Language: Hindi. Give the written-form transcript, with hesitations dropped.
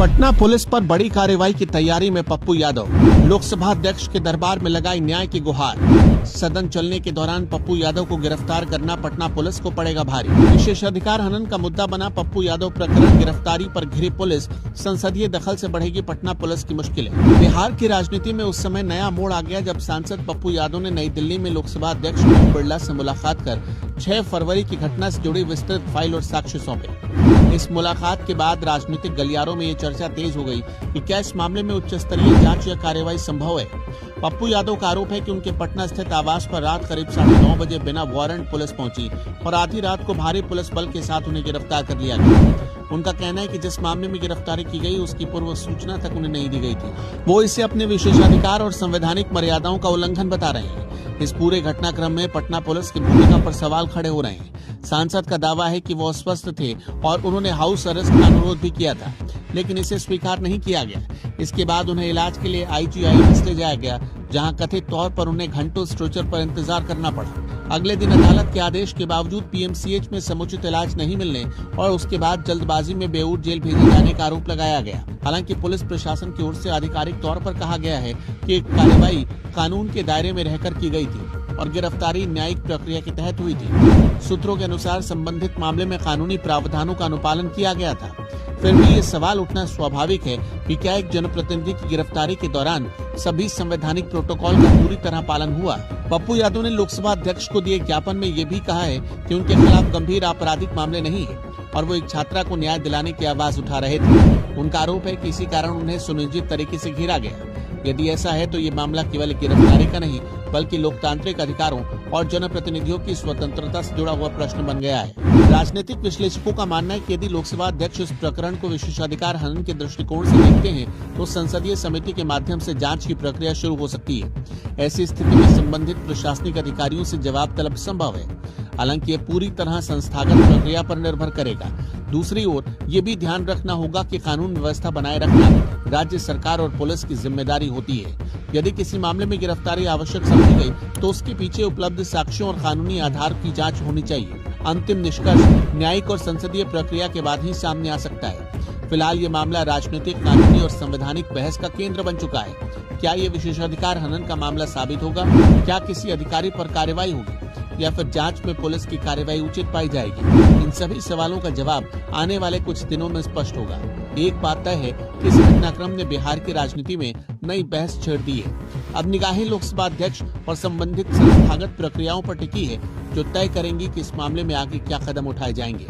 पटना पुलिस पर बड़ी कार्रवाई की तैयारी में पप्पू यादव। लोकसभा अध्यक्ष के दरबार में लगाई न्याय की गुहार। सदन चलने के दौरान पप्पू यादव को गिरफ्तार करना पटना पुलिस को पड़ेगा भारी। विशेषाधिकार हनन का मुद्दा बना पप्पू यादव प्रकरण। गिरफ्तारी पर घिरी पुलिस। संसदीय दखल से बढ़ेगी पटना पुलिस की मुश्किलें। बिहार की राजनीति में उस समय नया मोड़ आ गया जब सांसद पप्पू यादव ने नई दिल्ली में लोकसभा अध्यक्ष ओम बिरला से मुलाकात कर 6 फरवरी की घटना से जुड़ी विस्तृत फाइल और साक्ष्य सौंपे। इस मुलाकात के बाद राजनीतिक गलियारों में ये चर्चा तेज हो गई कि क्या इस मामले में उच्च स्तरीय जांच या कार्रवाई संभव है। पप्पू यादव का आरोप है कि उनके पटना स्थित आवास पर रात करीब 9:30 बजे बिना वारंट पुलिस पहुंची और आधी रात को भारी पुलिस बल के साथ उन्हें गिरफ्तार कर लिया गया। उनका कहना है कि जिस मामले में गिरफ्तारी की गई उसकी पूर्व सूचना तक उन्हें नहीं दी गई थी। वो इसे अपने विशेषाधिकार और संवैधानिक मर्यादाओं का उल्लंघन बता रहे हैं। इस पूरे घटनाक्रम में पटना पुलिस की भूमिका पर सवाल खड़े हो रहे हैं। सांसद का दावा है कि वो अस्वस्थ थे और उन्होंने हाउस अरेस्ट का अनुरोध भी किया था, लेकिन इसे स्वीकार नहीं किया गया। इसके बाद उन्हें इलाज के लिए IGIMS ले जाया गया, जहां कथित तौर पर उन्हें घंटों स्ट्रेचर पर इंतजार करना पड़ा। अगले दिन अदालत के आदेश के बावजूद PMCH में समुचित इलाज नहीं मिलने और उसके बाद जल्दबाजी में बेऊर जेल भेजे जाने का आरोप लगाया गया। हालांकि पुलिस प्रशासन की ओर से आधिकारिक तौर पर कहा गया है कि कार्रवाई कानून के दायरे में रहकर की गई थी और गिरफ्तारी न्यायिक प्रक्रिया के तहत हुई थी। सूत्रों के अनुसार संबंधित मामले में कानूनी प्रावधानों का अनुपालन किया गया था। फिर भी ये सवाल उठना स्वाभाविक है कि क्या एक जनप्रतिनिधि की गिरफ्तारी के दौरान सभी संवैधानिक प्रोटोकॉल का पूरी तरह पालन हुआ। पप्पू यादव ने लोकसभा अध्यक्ष को दिए ज्ञापन में ये भी कहा है कि उनके खिलाफ गंभीर आपराधिक मामले नहीं है और वो एक छात्रा को न्याय दिलाने की आवाज उठा रहे थे। उनका आरोप है कि इसी कारण उन्हें सुनियोजित तरीके से घेरा गया। यदि ऐसा है तो ये मामला केवल गिरफ्तारी का नहीं बल्कि लोकतांत्रिक अधिकारों और जनप्रतिनिधियों की स्वतंत्रता से जुड़ा हुआ प्रश्न बन गया है। राजनीतिक विश्लेषकों का मानना है कि यदि लोकसभा अध्यक्ष इस प्रकरण को विशेषाधिकार हनन के दृष्टिकोण से देखते हैं तो संसदीय समिति के माध्यम से जांच की प्रक्रिया शुरू हो सकती है। ऐसी स्थिति में संबंधित प्रशासनिक अधिकारियों से जवाब तलब संभव है। हालांकि ये पूरी तरह संस्थागत प्रक्रिया पर निर्भर करेगा। दूसरी ओर ये भी ध्यान रखना होगा कि कानून व्यवस्था बनाए रखना राज्य सरकार और पुलिस की जिम्मेदारी होती है। यदि किसी मामले में गिरफ्तारी आवश्यक समझी गई तो उसके पीछे उपलब्ध साक्ष्यों और कानूनी आधार की जांच होनी चाहिए। अंतिम निष्कर्ष न्यायिक और संसदीय प्रक्रिया के बाद ही सामने आ सकता है। फिलहाल ये मामला राजनीतिक, कानूनी और संवैधानिक बहस का केंद्र बन चुका है। क्या ये विशेषाधिकार हनन का मामला साबित होगा? क्या किसी अधिकारी पर कार्रवाई होगी या फिर जांच में पुलिस की कार्रवाई उचित पाई जाएगी? इन सभी सवालों का जवाब आने वाले कुछ दिनों में स्पष्ट होगा। एक बात तय है कि इस घटनाक्रम ने बिहार की राजनीति में नई बहस छेड़ दी है। अब निगाहें लोकसभा अध्यक्ष और संबंधित संस्थागत प्रक्रियाओं पर टिकी है, जो तय करेंगी कि इस मामले में आगे क्या कदम उठाए जाएंगे।